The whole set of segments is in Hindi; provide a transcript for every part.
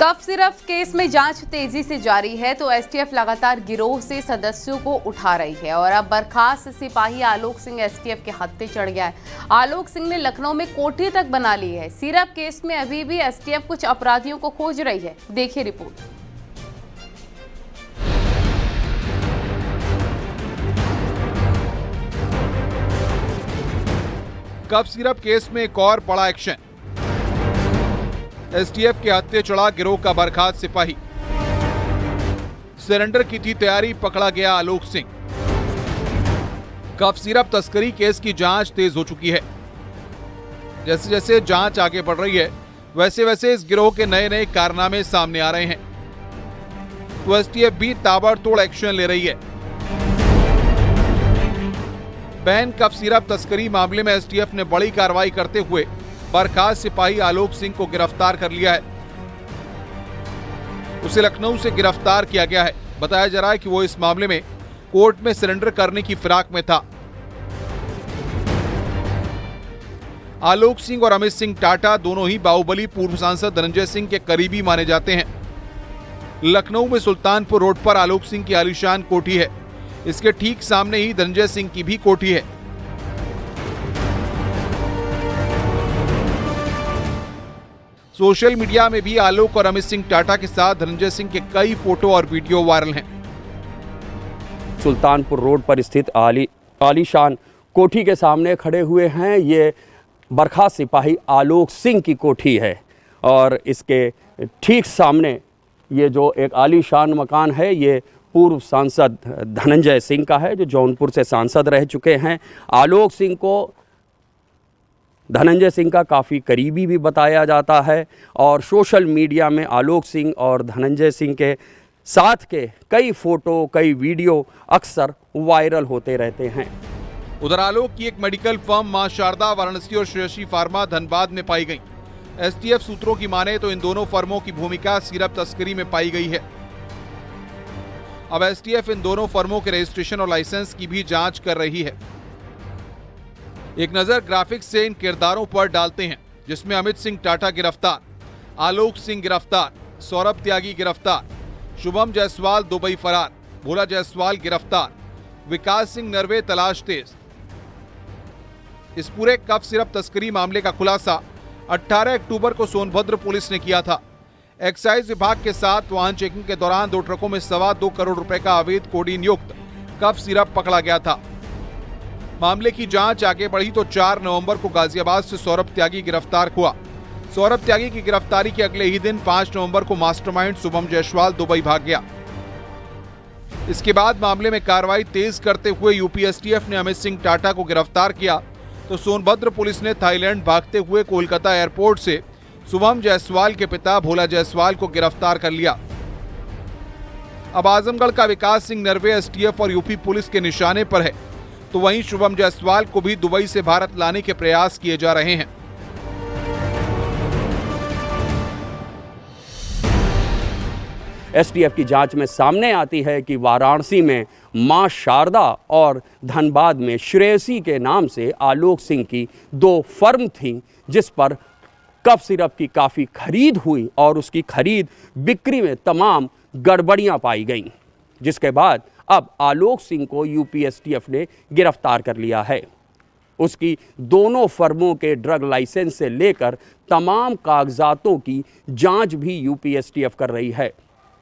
कफ सिरप केस में जांच तेजी से जारी है तो एसटीएफ लगातार गिरोह से सदस्यों को उठा रही है और अब बर्खास्त सिपाही आलोक सिंह एसटीएफ के हत्थे चढ़ गया है। आलोक सिंह ने लखनऊ में कोठी तक बना ली है। सिरप केस में अभी भी एसटीएफ कुछ अपराधियों को खोज रही है। देखिए रिपोर्ट। कफ सिरप केस में एक और बड़ा एक्शन। एसटीएफ के हत्थे चढ़ा गिरोह का बर्खास्त सिपाही। सरेंडर की थी तैयारी, पकड़ा गया आलोक सिंह। कफ सिरप तस्करी केस की जांच तेज हो चुकी है। जैसे जैसे जांच आगे बढ़ रही है वैसे वैसे इस गिरोह के नए नए कारनामे सामने आ रहे हैं, तो एसटीएफ भी ताबड़तोड़ एक्शन ले रही है। बैन कफ सिरप तस्करी मामले में एसटीएफ ने बड़ी कार्रवाई करते हुए बर्खास्त सिपाही आलोक सिंह को गिरफ्तार कर लिया है। उसे लखनऊ से गिरफ्तार किया गया है। बताया जा रहा है कि वो इस मामले में कोर्ट में सरेंडर करने की फिराक में था। आलोक सिंह और अमित सिंह टाटा दोनों ही बाहुबली पूर्व सांसद धनंजय सिंह के करीबी माने जाते हैं। लखनऊ में सुल्तानपुर रोड पर आलोक सिंह की आलीशान कोठी है। इसके ठीक सामने ही धनंजय सिंह की भी कोठी है। सोशल मीडिया में भी आलोक और अमित सिंह टाटा के साथ धनंजय सिंह के कई फोटो और वीडियो वायरल हैं। सुल्तानपुर रोड पर स्थित आलीशान कोठी के सामने खड़े हुए हैं। ये बर्खास्त सिपाही आलोक सिंह की कोठी है और इसके ठीक सामने ये जो एक आलीशान मकान है ये पूर्व सांसद धनंजय सिंह का है, जो जौनपुर से सांसद रह चुके हैं। आलोक सिंह को धनंजय सिंह का काफ़ी करीबी भी बताया जाता है और सोशल मीडिया में आलोक सिंह और धनंजय सिंह के साथ के कई फोटो, कई वीडियो अक्सर वायरल होते रहते हैं। उधर आलोक की एक मेडिकल फर्म मां शारदा वाराणसी और श्रेयसी फार्मा धनबाद में पाई गई। एसटीएफ सूत्रों की माने तो इन दोनों फर्मों की भूमिका सिरप तस्करी में पाई गई है। अब एसटीएफ इन दोनों फर्मों के रजिस्ट्रेशन और लाइसेंस की भी जांच कर रही है। एक नजर ग्राफिक्स से इन किरदारों पर डालते हैं, जिसमें अमित सिंह टाटा गिरफ्तार, आलोक सिंह गिरफ्तार, सौरभ त्यागी गिरफ्तार, शुभम जायसवाल दुबई फरार, भोला जायसवाल गिरफ्तार, विकास सिंह नरवे तलाश तेज। इस पूरे कफ सिरप तस्करी मामले का खुलासा 18 अक्टूबर को सोनभद्र पुलिस ने किया था। एक्साइज विभाग के साथ वाहन चेकिंग के दौरान 2 ट्रकों में 2.25 करोड़ रुपए का अवैध कोडीन युक्त कफ सिरप पकड़ा गया था। मामले की जांच आगे बढ़ी तो 4 नवंबर को गाजियाबाद से सौरभ त्यागी गिरफ्तार हुआ। सौरभ त्यागी की गिरफ्तारी के अगले ही दिन 5 नवंबर को मास्टरमाइंड शुभम जायसवाल दुबई भाग गया। इसके बाद मामले में कार्रवाई तेज करते हुए यूपी एसटीएफ ने अमित सिंह टाटा को गिरफ्तार किया तो सोनभद्र पुलिस ने थाईलैंड भागते हुए कोलकाता एयरपोर्ट से शुभम जायसवाल के पिता भोला जायसवाल को गिरफ्तार कर लिया। अब आजमगढ़ का विकास सिंह नरवे एसटीएफ और यूपी पुलिस के निशाने पर है, तो वहीं शुभम जायसवाल को भी दुबई से भारत लाने के प्रयास किए जा रहे हैं। एसटीएफ की जांच में सामने आती है कि वाराणसी में मां शारदा और धनबाद में श्रेयसी के नाम से आलोक सिंह की 2 फर्म थीं, जिस पर कफ सिरप की काफ़ी खरीद हुई और उसकी खरीद बिक्री में तमाम गड़बड़ियां पाई गईं, जिसके बाद अब आलोक सिंह को यूपी एसटीएफ ने गिरफ्तार कर लिया है। उसकी दोनों फर्मों के ड्रग लाइसेंस से लेकर तमाम कागजातों की जांच भी यूपी एसटीएफ कर रही है।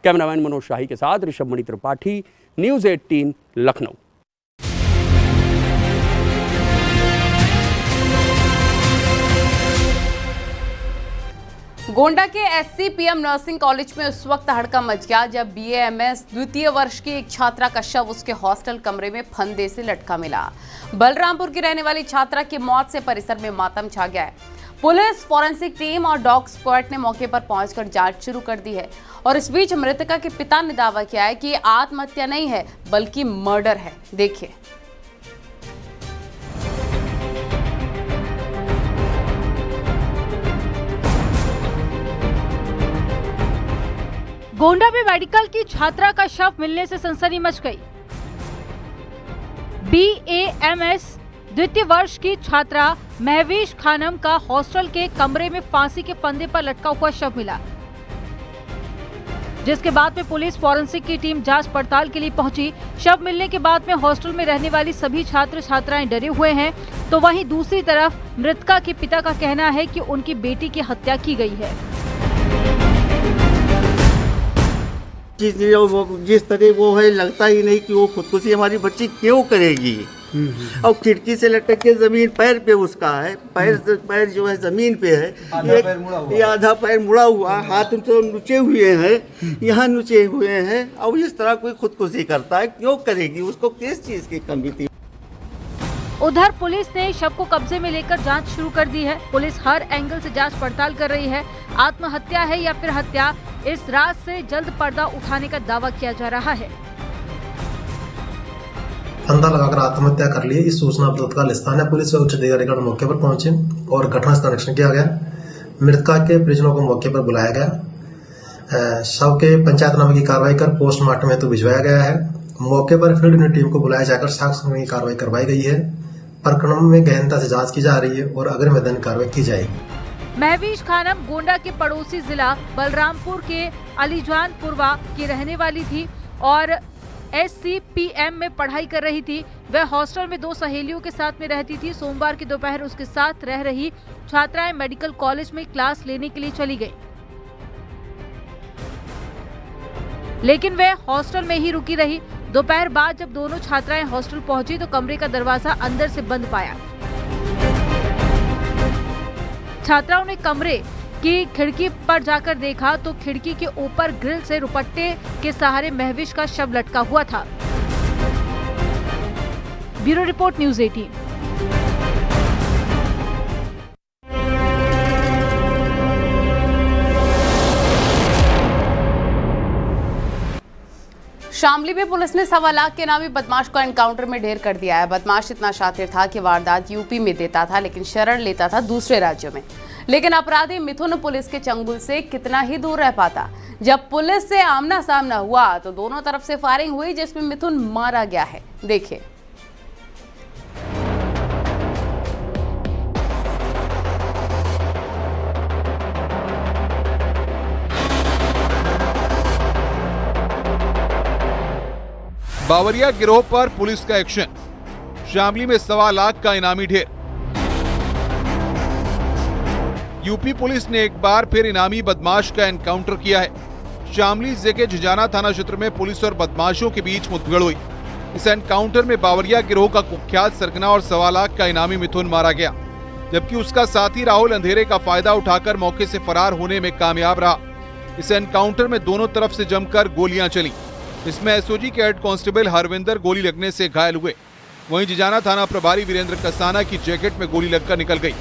कैमरामैन मनोज शाही के साथ ऋषभ मणि त्रिपाठी, न्यूज़ 18 लखनऊ। गोंडा के एससीपीएम नर्सिंग कॉलेज में उस वक्त हड़कंप मच गया जब बीएएमएस द्वितीय वर्ष की एक छात्रा का शव उसके हॉस्टल कमरे में फंदे से लटका मिला। बलरामपुर की रहने वाली छात्रा की मौत से परिसर में मातम छा गया है। पुलिस, फॉरेंसिक टीम और डॉग स्क्वाड ने मौके पर पहुंचकर जांच शुरू कर दी है और इस बीच मृतका के पिता ने दावा किया है कि आत्महत्या नहीं है बल्कि मर्डर है। देखिए। गोंडा में मेडिकल की छात्रा का शव मिलने से सनसनी मच गई। बीएएमएस द्वितीय वर्ष की छात्रा महवीश खानम का हॉस्टल के कमरे में फांसी के फंदे पर लटका हुआ शव मिला। जिसके बाद में पुलिस फॉरेंसिक की टीम जांच पड़ताल के लिए पहुंची। शव मिलने के बाद में हॉस्टल में रहने वाली सभी छात्र छात्राएं डरे हुए हैं, तो वहीं दूसरी तरफ मृतका के पिता का कहना है कि उनकी बेटी की हत्या की गई है। जिस तरह वो है, लगता ही नहीं कि वो खुदकुशी हमारी बच्ची क्यों करेगी। और खिड़की से लटक के जमीन, पैर पे उसका है, पैर जो है जमीन पे है, ये आधा पैर मुड़ा हुआ, हाथ तो नुचे हुए हैं, यहाँ नुचे हुए हैं। और इस तरह कोई खुदकुशी करता है, क्यों करेगी? उसको किस चीज की कमी थी? उधर पुलिस ने शव को कब्जे में लेकर जांच शुरू कर दी है। पुलिस हर एंगल से जांच पड़ताल कर रही है। आत्महत्या है या फिर हत्या, इस रात से जल्द पर्दा उठाने का दावा किया जा रहा है। फंदा लगाकर आत्महत्या कर ली, इस सूचना पर तत्काल स्थानीय पुलिस व उच्च अधिकारीगण मौके पर पहुंचे और घटनास्थल निरीक्षण किया गया। मृतका के परिजनों को मौके पर बुलाया गया। शव के पंचायतनामे की कार्रवाई कर पोस्टमार्टम हेतु भिजवाया गया है। मौके पर फील्ड यूनिट टीम को बुलाया जाकर साक्ष्य की कार्रवाई करवाई गई है। प्रकरण में गहनता से जांच की जा रही है और अग्रिम वैधानिक कार्रवाई की जाएगी। महवीश खानम गोंडा के पड़ोसी जिला बलरामपुर के अलीजानपुरवा की रहने वाली थी और SCPM में पढ़ाई कर रही थी। वह हॉस्टल में 2 सहेलियों के साथ में रहती थी। सोमवार की दोपहर उसके साथ रह रही छात्राएं मेडिकल कॉलेज में क्लास लेने के लिए चली गई, लेकिन वह हॉस्टल में ही रुकी रही। दोपहर बाद जब दोनों छात्राएं हॉस्टल पहुंची तो कमरे का दरवाजा अंदर से बंद पाया। छात्राओं ने कमरे की खिड़की पर जाकर देखा तो खिड़की के ऊपर ग्रिल से रुपट्टे के सहारे महविश का शव लटका हुआ था। Bureau report, news 18। शामली में पुलिस ने 1.25 लाख के नामी बदमाश को एनकाउंटर में ढेर कर दिया है। बदमाश इतना शातिर था कि वारदात यूपी में देता था, लेकिन शरण लेता था दूसरे राज्यों में। लेकिन अपराधी मिथुन पुलिस के चंगुल से कितना ही दूर रह पाता। जब पुलिस से आमना सामना हुआ तो दोनों तरफ से फायरिंग हुई, जिसमें मिथुन मारा गया है। देखिए। बावरिया गिरोह पर पुलिस का एक्शन। शामली में 1.25 लाख का इनामी ढेर। यूपी पुलिस ने एक बार फिर इनामी बदमाश का एनकाउंटर किया है। शामली जिले के झिजाना थाना क्षेत्र में पुलिस और बदमाशों के बीच मुठभेड़ हुई। इस एनकाउंटर में बावरिया गिरोह का कुख्यात सरगना और 1.25 लाख का इनामी मिथुन मारा गया, जबकि उसका साथी राहुल अंधेरे का फायदा उठाकर मौके से फरार होने में कामयाब रहा। इस एनकाउंटर में दोनों तरफ से जमकर गोलियां चली। इसमें एसओजी के हेड कांस्टेबल हरविंदर गोली लगने से घायल हुए। वहीं जिजाना थाना प्रभारी वीरेंद्र कसाना की जैकेट में गोली लगकर निकल गई,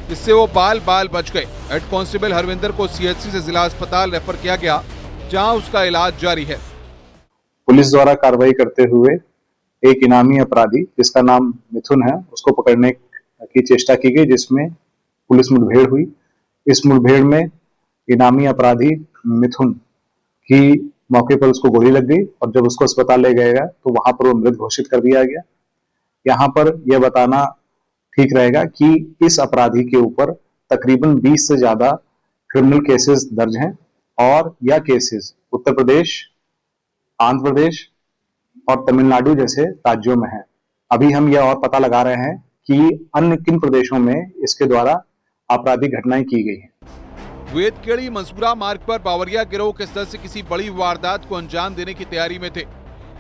जिससे वो बाल बच गए। हेड कांस्टेबल हरविंदर को सीएचसी से जिला अस्पताल रेफर किया गया, जहां उसका इलाज जारी है। पुलिस द्वारा कार्रवाई करते हुए एक इनामी अपराधी जिसका नाम मिथुन है, उसको पकड़ने की चेष्टा की गई, जिसमें पुलिस मुठभेड़ हुई। इस मुठभेड़ में इनामी अपराधी मिथुन की मौके पर उसको गोली लग गई और जब उसको अस्पताल ले गया तो वहां पर वो मृत घोषित कर दिया गया। यहाँ पर यह बताना ठीक रहेगा कि इस अपराधी के ऊपर तकरीबन 20 से ज्यादा क्रिमिनल केसेस दर्ज हैं और यह केसेस उत्तर प्रदेश, आंध्र प्रदेश और तमिलनाडु जैसे राज्यों में हैं। अभी हम यह और पता लगा रहे हैं कि अन्य किन प्रदेशों में इसके द्वारा आपराधिक घटनाएं की गई हैं। वेदखेड़ी मंसूरा मार्ग पर बावरिया गिरोह के सदस्य किसी बड़ी वारदात को अंजाम देने की तैयारी में थे।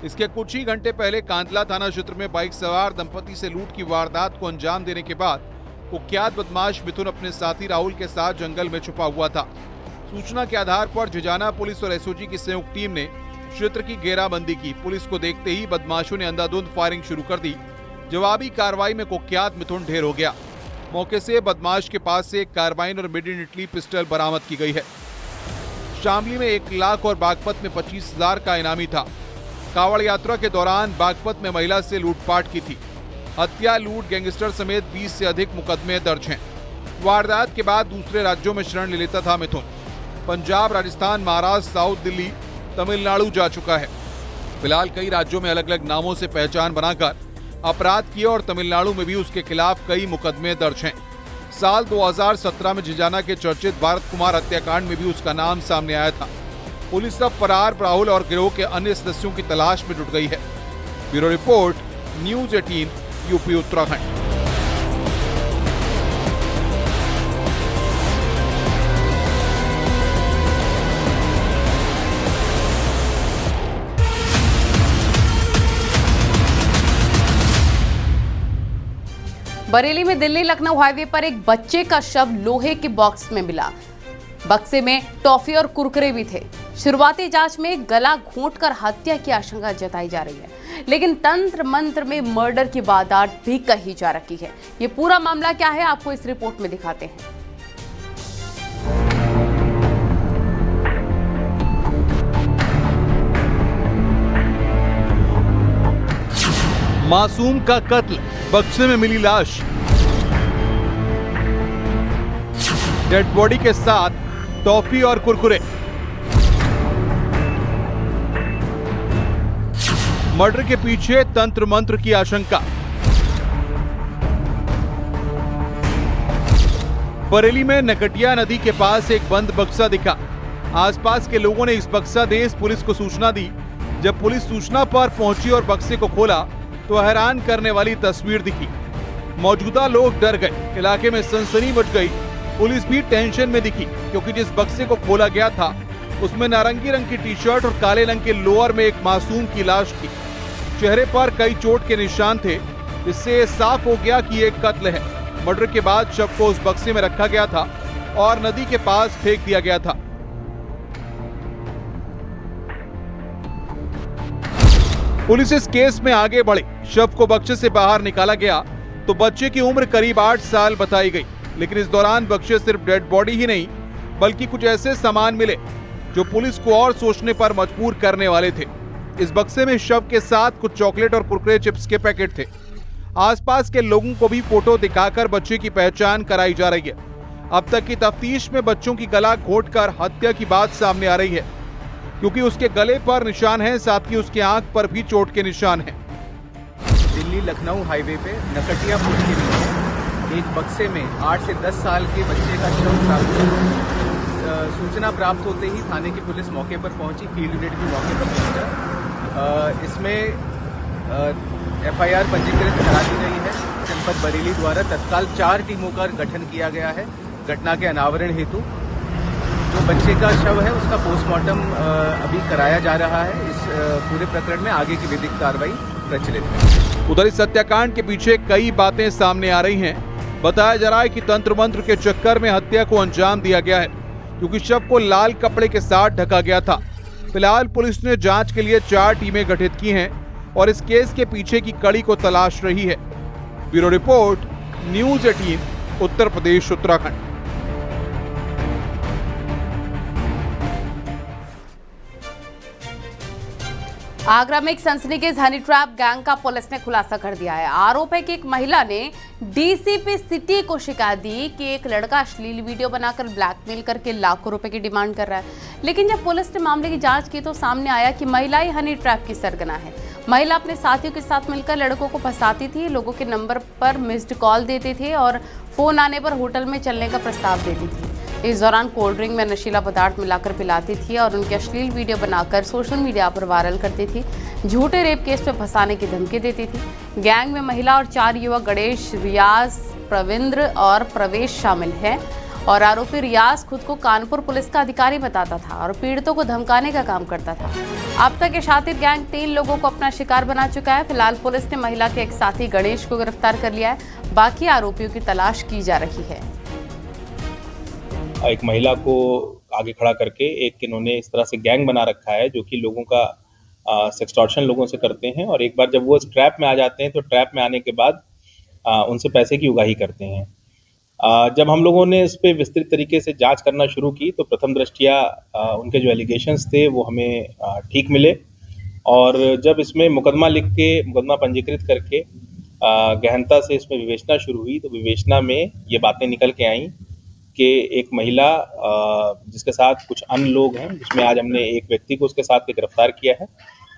इसके कुछ ही घंटे पहले कांदला थाना क्षेत्र में बाइक सवार दंपति से लूट की वारदात को अंजाम देने के बाद कुख्यात बदमाश मिथुन अपने साथी राहुल के साथ जंगल में छुपा हुआ था। सूचना के आधार पर झिजाना पुलिस और एसओजी की संयुक्त टीम ने क्षेत्र की घेराबंदी की। पुलिस को देखते ही बदमाशों ने अंधाधुंध फायरिंग शुरू कर दी। जवाबी कार्रवाई में कुख्यात मिथुन ढेर हो गया। मौके से बदमाश के पास से एक कार्बाइन और मेड इन इटली पिस्टल बरामद की गई है। शामली में 1 लाख और बागपत में 25,000 का इनामी था। कावड़ यात्रा के दौरान बागपत में महिला से लूटपाट की थी। हत्या, लूट, गैंगस्टर समेत 20 से अधिक मुकदमे दर्ज हैं। वारदात के बाद दूसरे राज्यों में शरण ले लेता था मिथुन। पंजाब, राजस्थान, महाराष्ट्र, साउथ दिल्ली, तमिलनाडु जा चुका है। फिलहाल कई राज्यों में अलग अलग नामों से पहचान बनाकर अपराध किए और तमिलनाडु में भी उसके खिलाफ कई मुकदमे दर्ज हैं। साल 2017 में झिजाना के चर्चित भारत कुमार हत्याकांड में भी उसका नाम सामने आया था। पुलिस अब फरार राहुल और गिरोह के अन्य सदस्यों की तलाश में जुट गई है। Bureau report, news 18, UP Uttarakhand. Bareilly में दिल्ली लखनऊ हाईवे पर एक बच्चे का शव लोहे के बॉक्स में मिला। बक्से में टॉफी और कुरकुरे भी थे। शुरुआती जांच में गला घोंटकर हत्या की आशंका जताई जा रही है, लेकिन तंत्र मंत्र में मर्डर की वारदात भी कही जा रही है। ये पूरा मामला क्या है, आपको इस रिपोर्ट में दिखाते हैं। मासूम का कत्ल, बक्से में मिली लाश, डेड बॉडी के साथ टॉफी और कुरकुरे। मर्डर के पीछे तंत्र मंत्र की आशंका। बरेली में नकटिया नदी के पास एक बंद बक्सा दिखा। आसपास के लोगों ने इस बक्सा देश पुलिस को सूचना दी। जब पुलिस सूचना पर पहुंची और बक्से को खोला तो हैरान करने वाली तस्वीर दिखी। मौजूदा लोग डर गए, इलाके में सनसनी मच गई। पुलिस भी टेंशन में दिखी, क्योंकि जिस बक्से को खोला गया था उसमें नारंगी रंग की टी-शर्ट और काले रंग के लोअर में एक मासूम की लाश थी। चेहरे पर कई चोट के निशान थे, जिससे साफ हो गया कि ये कत्ल है। मर्डर के बाद शव को उस बक्से में रखा गया था और नदी के पास फेंक दिया गया था। पुलिस इस केस में आगे बढ़ी। शव को बक्से से बाहर निकाला गया तो बच्चे की उम्र करीब 8 साल बताई गई, लेकिन इस दौरान बक्से सिर्फ डेड बॉडी ही नहीं बल्कि कुछ ऐसे सामान मिले जो पुलिस को और सोचने पर मजबूर करने वाले थे। इस बक्से में शव के साथ कुछ चॉकलेट और कुरकुरे चिप्स के पैकेट थे। आसपास के लोगों को भी फोटो दिखाकर बच्चे की पहचान कराई जा रही है। अब तक की तफ्तीश में बच्चों की गला घोंटकर हत्या की बात सामने आ रही है, क्योंकि उसके गले पर निशान है, साथ ही उसके आंख पर भी चोट के निशान हैं। दिल्ली लखनऊ हाईवे पे नकटिया पुल के नीचे एक बक्से में 8 से 10 साल के बच्चे का शव प्राप्त हुआ। सूचना प्राप्त होते ही थाने की पुलिस मौके पर पहुंची, फील्ड यूनिट भी मौके पर पहुंचा। इसमें FIR पंजीकृत करा दी गई है। जनपद बरेली द्वारा तत्काल 4 टीमों का गठन किया गया है घटना के अनावरण हेतु। जो बच्चे का शव है उसका पोस्टमार्टम अभी कराया जा रहा है। इस पूरे प्रकरण में आगे की विधिक कार्रवाई प्रचलित है। उधर इस हत्याकांड के पीछे कई बातें सामने आ रही हैं। बताया जा रहा है कि तंत्र मंत्र के चक्कर में हत्या को अंजाम दिया गया है, क्योंकि शव को लाल कपड़े के साथ ढका गया था। फिलहाल पुलिस ने जांच के लिए 4 टीमें गठित की हैं और इस केस के पीछे की कड़ी को तलाश रही है। Bureau report, news 18, Uttar Pradesh, Uttarakhand. Agra में एक सनसनीखेज हनी ट्रैप गैंग का पुलिस ने खुलासा कर दिया है। आरोप है कि एक महिला ने डीसीपी सिटी को शिकायत दी कि एक लड़का अश्लील वीडियो बनाकर ब्लैकमेल करके लाखों रुपए की डिमांड कर रहा है। लेकिन जब पुलिस ने मामले की जांच की तो सामने आया कि महिला ही हनी ट्रैप की सरगना है। महिला अपने साथियों के साथ मिलकर लड़कों को फंसाती थी, लोगों के नंबर पर मिस्ड कॉल देते थे और फोन आने पर होटल में चलने का प्रस्ताव देती थी। इस दौरान कोल्ड ड्रिंक में नशीला पदार्थ मिलाकर पिलाती थी और उनके अश्लील वीडियो बनाकर सोशल मीडिया पर वायरल करती थी। झूठे रेप केस में फंसाने की धमकी देती थी। गैंग में महिला और 4 युवक गणेश, रियाज, प्रविंद्र और प्रवेश शामिल हैं और आरोपी रियाज खुद को कानपुर पुलिस का अधिकारी बताता था और पीड़ितों को धमकाने का काम करता था। अब तक ये शातिर गैंग 3 लोगों को अपना शिकार बना चुका है। फिलहाल पुलिस ने महिला के एक साथी गणेश को गिरफ्तार कर लिया है। बाकी आरोपियों की तलाश की जा रही है। एक महिला को आगे खड़ा करके एक इन्होंने इस तरह से गैंग बना रखा है जो कि लोगों का सेक्सटॉर्शन लोगों से करते हैं और एक बार जब वो ट्रैप में आ जाते हैं तो ट्रैप में आने के बाद उनसे पैसे की उगाही करते हैं। जब हम लोगों ने इस पे विस्तृत तरीके से जांच करना शुरू की तो प्रथम दृष्टया उनके जो एलिगेशंस थे वो हमें ठीक मिले और जब इसमें मुकदमा लिख के मुकदमा पंजीकृत करके गहनता से इसमें विवेचना शुरू हुई तो विवेचना में ये बातें निकल के आईं कि एक महिला जिसके साथ कुछ अन्य लोग हैं, जिसमें आज हमने एक व्यक्ति को उसके साथ गिरफ्तार किया है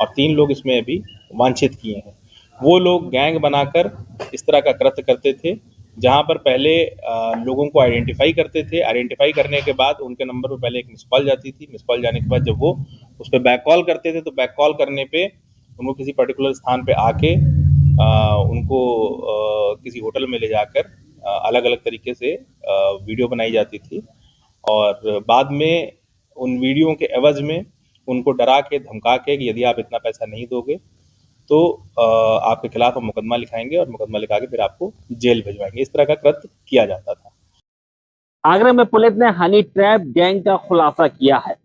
और 3 लोग इसमें अभी वांछित किए हैं। वो लोग गैंग बनाकर इस तरह का कृत्य करते थे। जहां पर पहले लोगों को आइडेंटिफाई करते थे। आइडेंटिफाई करने के बाद उनके नंबर पर पहले एक मिस कॉल जाती थी। मिस कॉल जाने के बाद जब वो उस पर बैक कॉल करते थे तो बैक कॉल करने पे उनको किसी पर्टिकुलर स्थान पे आके उनको किसी होटल में ले जाकर अलग अलग तरीके से वीडियो बनाई जाती थी और बाद में उन वीडियो के एवज में उनको डरा के धमका के कि यदि आप इतना पैसा नहीं दोगे तो आपके खिलाफ हम मुकदमा लिखाएंगे और मुकदमा लिखा के फिर आपको जेल भिजवाएंगे। इस तरह का कृत्य किया जाता था। आगरा में पुलिस ने हनी ट्रैप गैंग का खुलासा किया है।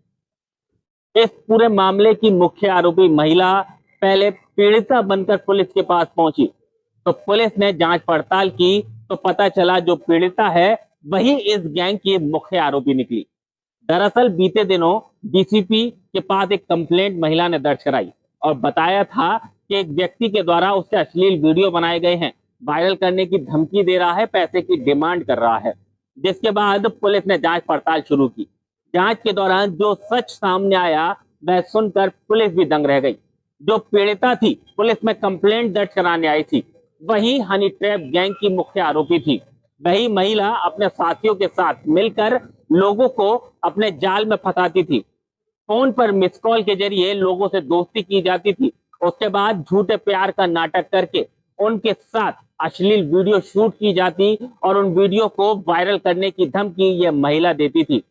इस पूरे मामले की मुख्य आरोपी महिला पहले पीड़िता बनकर पुलिस के पास पहुंची तो पुलिस ने जांच पड़ताल की तो पता चला जो पीड़िता है वही इस गैंग की मुख्य आरोपी निकली। दरअसल बीते दिनों डीसीपी के पास एक कंप्लेंट महिला ने दर्ज कराई और बताया था कि एक व्यक्ति के द्वारा उससे अश्लील वीडियो बनाए गए हैं, वायरल करने की धमकी दे रहा है, पैसे की डिमांड कर रहा है। जिसके बाद पुलिस ने जांच पड़ताल शुरू की। जांच के दौरान जो सच सामने आया वह सुनकर पुलिस भी दंग रह गई। जो पीड़िता थी पुलिस में कंप्लेंट दर्ज कराने आई थी वही हनी ट्रैप गैंग की मुख्य आरोपी थी। वही महिला अपने साथियों के साथ मिलकर लोगों को अपने जाल में फंसाती थी। फोन पर मिस कॉल के जरिए लोगों से दोस्ती की जाती थी। उसके बाद झूठे प्यार का नाटक करके उनके साथ अश्लील वीडियो शूट की जाती और उन वीडियो को वायरल करने की धमकी ये महिला देती थी।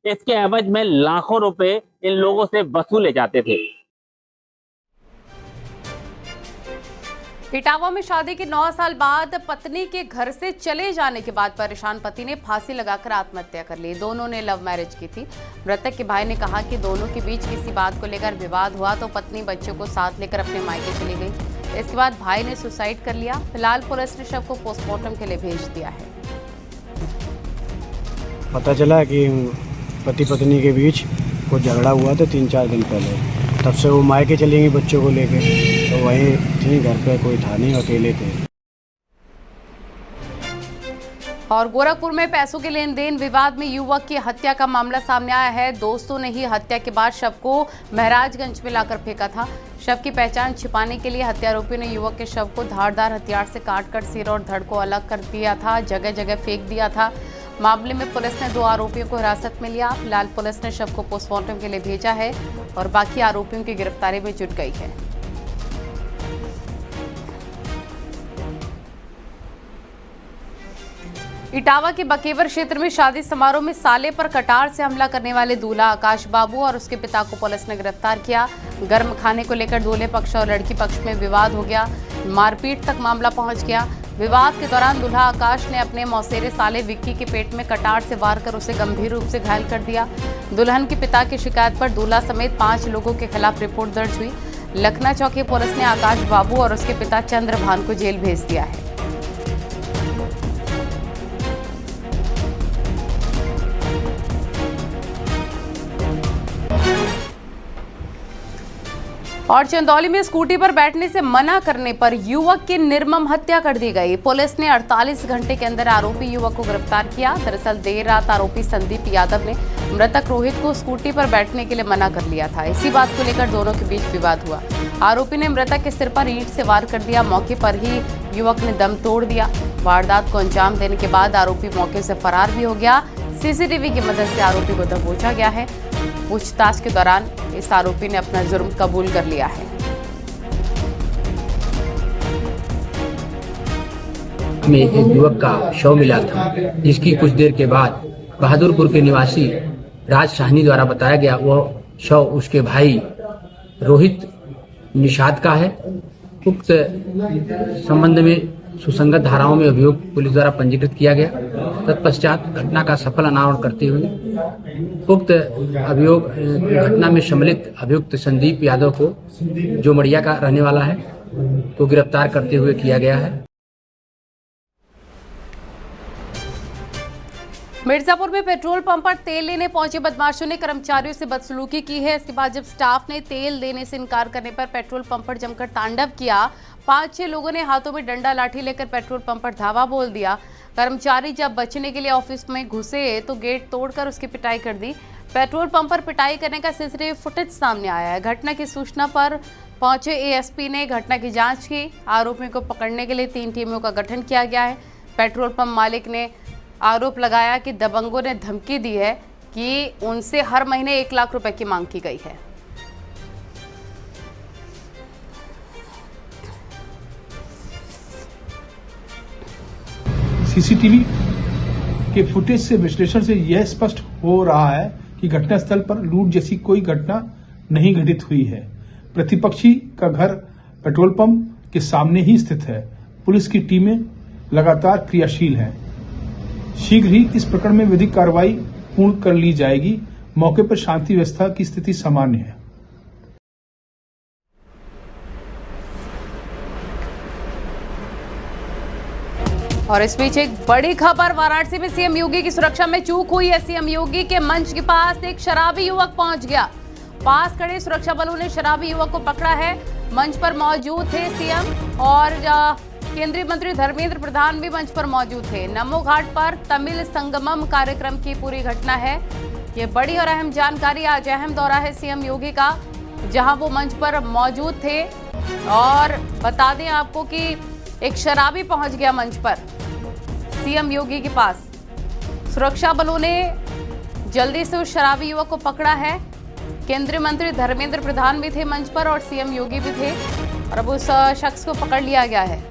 इसके एवज में लाखों रुपए इन लोगों से वसूले जाते थे। इटावा में शादी के 9 साल बाद पत्नी के घर से चले जाने के बाद परेशान पति ने फांसी लगाकर आत्महत्या कर ली। दोनों ने लव मैरिज की थी। मृतक के भाई ने कहा कि दोनों के बीच किसी बात को लेकर विवाद हुआ तो पत्नी बच्चों को साथ लेकर अपने मायके चली गई। इसके बाद भाई ने सुसाइड कर लिया। फिलहाल पुलिस ने शव को पोस्टमार्टम के लिए भेज दिया है। पता चला कि पति पत्नी के बीच कुछ झगड़ा हुआ था 3-4 दिन पहले। तब से वो मायके चली गई बच्चों को लेके, तो वहीं थी, घर पे कोई था नहीं, अकेले थे। और गोरखपुर में पैसों के लेन देन विवाद में युवक की हत्या का मामला सामने आया है। दोस्तों ने ही हत्या के बाद शव को महराजगंज में लाकर फेंका था। शव की पहचान छिपाने के लिए हत्यारोपियों ने युवक के शव को धारदार हथियार से काटकर सिर और धड़ को अलग कर दिया था, जगह जगह फेंक दिया था। मामले में पुलिस ने 2 आरोपियों को हिरासत में लिया। फिलहाल पुलिस ने शव को पोस्टमार्टम के लिए भेजा है और बाकी आरोपियों की गिरफ्तारी में जुट गई है। इटावा के बकेवर क्षेत्र में शादी समारोह में साले पर कटार से हमला करने वाले दूल्हा आकाश बाबू और उसके पिता को पुलिस ने गिरफ्तार किया। गर्म खाने को लेकर दूल्हे पक्ष और लड़की पक्ष में विवाद हो गया। मारपीट तक मामला पहुंच गया। विवाद के दौरान दूल्हा आकाश ने अपने मौसेरे साले विक्की के पेट में कटार से वार कर उसे गंभीर रूप से घायल कर दिया। दुल्हन के पिता की शिकायत पर दूल्हा समेत 5 लोगों के खिलाफ रिपोर्ट दर्ज हुई। लखना चौकी पुलिस ने आकाश बाबू और उसके पिता चंद्रभान को जेल भेज दिया है। और चंदौली में स्कूटी पर बैठने से मना करने पर युवक की निर्मम हत्या कर दी गई। पुलिस ने 48 घंटे के अंदर आरोपी युवक को गिरफ्तार किया। दरअसल देर रात आरोपी संदीप यादव ने मृतक रोहित को स्कूटी पर बैठने के लिए मना कर लिया था। इसी बात को लेकर दोनों के बीच विवाद हुआ। आरोपी ने मृतक के सिर पर ईंट से वार कर दिया। मौके पर ही युवक ने दम तोड़ दिया। वारदात को अंजाम देने के बाद आरोपी मौके से फरार भी हो गया। सीसीटीवी की मदद से आरोपी को दबोचा गया है। पूछताछ के दौरान इस आरोपी ने अपना जुर्म कबूल कर लिया है। में एक युवक का शव मिला था, जिसकी कुछ देर के बाद बहादुरपुर के निवासी राज साहनी द्वारा बताया गया वह शव उसके भाई रोहित निषाद का है। उक्त संबंध में सुसंगत धाराओं में अभियोग पुलिस द्वारा पंजीकृत किया गया। तत्पश्चात घटना का सफल अनावरण करते हुए उक्त अभियोग घटना में सम्मिलित अभियुक्त संदीप यादव को, जो मड़िया का रहने वाला है, को गिरफ्तार करते हुए किया गया है। मिर्जापुर में पेट्रोल पंप पर तेल लेने पहुंचे बदमाशों ने कर्मचारियों से बदसलूकी की है। इसके बाद जब स्टाफ ने तेल देने से इनकार करने पर पेट्रोल पंप पर जमकर तांडव किया। 5-6 लोगों ने हाथों में डंडा लाठी लेकर पेट्रोल पंप पर धावा बोल दिया। कर्मचारी जब बचने के लिए ऑफिस में घुसे तो गेट तोड़कर उसकी पिटाई कर दी। पेट्रोल पंप पर पिटाई करने का सीसीटीवी फुटेज सामने आया है। घटना की सूचना पर पहुंचे एएसपी ने घटना की जांच की। आरोपियों को पकड़ने के लिए 3 टीमों का गठन किया गया है। पेट्रोल पंप मालिक ने आरोप लगाया कि दबंगों ने धमकी दी है कि उनसे हर महीने 1 लाख रुपए की मांग की गई है। सीसीटीवी के फुटेज से विश्लेषण से यह स्पष्ट हो रहा है कि घटनास्थल पर लूट जैसी कोई घटना नहीं घटित हुई है। प्रतिपक्षी का घर पेट्रोल पंप के सामने ही स्थित है। पुलिस की टीमें लगातार क्रियाशील हैं। शीघ्र ही इस प्रकरण में विधिक कार्रवाई पूर्ण कर ली जाएगी। मौके पर शांति व्यवस्था की स्थिति सामान्य है। और इस बीच एक बड़ी खबर, वाराणसी में सीएम योगी की सुरक्षा में चूक हुई है। सीएम योगी के मंच के पास एक शराबी युवक पहुंच गया। पास खड़े सुरक्षा बलों ने शराबी युवक को पकड़ा है। मंच पर मौजूद थे सीएम और केंद्रीय मंत्री धर्मेंद्र प्रधान भी मंच पर मौजूद थे। नमो घाट पर तमिल संगमम कार्यक्रम की पूरी घटना है। ये बड़ी और अहम जानकारी, आज अहम दौरा है सीएम योगी का, जहां वो मंच पर मौजूद थे। और बता दें आपको कि एक शराबी पहुंच गया मंच पर सीएम योगी के पास। सुरक्षा बलों ने जल्दी से उस शराबी युवक को पकड़ा है। केंद्रीय मंत्री धर्मेंद्र प्रधान भी थे मंच पर और सीएम योगी भी थे और अब उस शख्स को पकड़ लिया गया है।